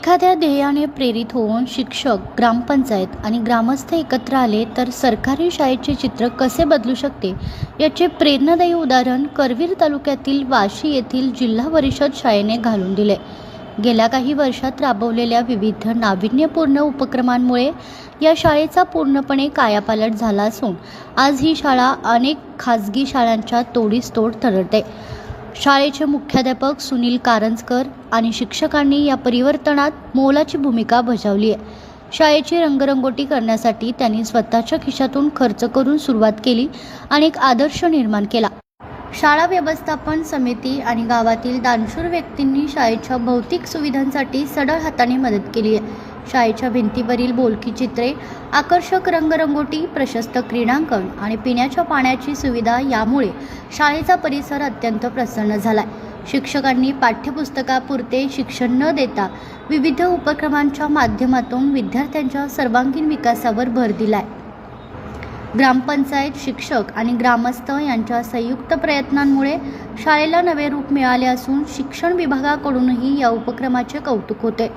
एखाद्या ध्येयाने प्रेरित होऊन शिक्षक, ग्रामपंचायत आणि ग्रामस्थ एकत्र आले तर सरकारी शाळेचे चित्र कसे बदलू शकते याचे प्रेरणादायी उदाहरण करवीर तालुक्यातील वाशी येथील जिल्हा परिषद शाळेने घालून दिले. गेल्या काही वर्षात राबवलेल्या विविध नाविन्यपूर्ण उपक्रमांमुळे या शाळेचा पूर्णपणे कायापालट झाला असून आज ही शाळा अनेक खाजगी शाळांच्या तोडीस तोड ठरते. शाळेचे मुख्याध्यापक सुनील कारंजकर आणि शिक्षकांनी या परिवर्तनात मोलाची भूमिका बजावली आहे. शाळेची रंगरंगोटी करण्यासाठी त्यांनी स्वतःच्या खिशातून खर्च करून सुरुवात केली आणि एक आदर्श निर्माण केला. शाळा व्यवस्थापन समिती आणि गावातील दानशूर व्यक्तींनी शाळेच्या भौतिक सुविधांसाठी सढळ हाताने मदत केली आहे. शाळेच्या भिंतीवरील बोलकी चित्रे, आकर्षक रंगरंगोटी, प्रशस्त क्रीडांगण आणि पिण्याच्या पाण्याची सुविधा यामुळे शाळेचा परिसर अत्यंत प्रसन्न झालाय. शिक्षकांनी पाठ्यपुस्तकापुरते शिक्षण न देता विविध उपक्रमांच्या माध्यमातून विद्यार्थ्यांच्या सर्वांगीण विकासावर भर दिलाय. ग्रामपंचायत, शिक्षक आणि ग्रामस्थ यांच्या संयुक्त प्रयत्नांमुळे शाळेला नवे रूप मिळाले असून शिक्षण विभागाकडूनही या उपक्रमाचे कौतुक होते.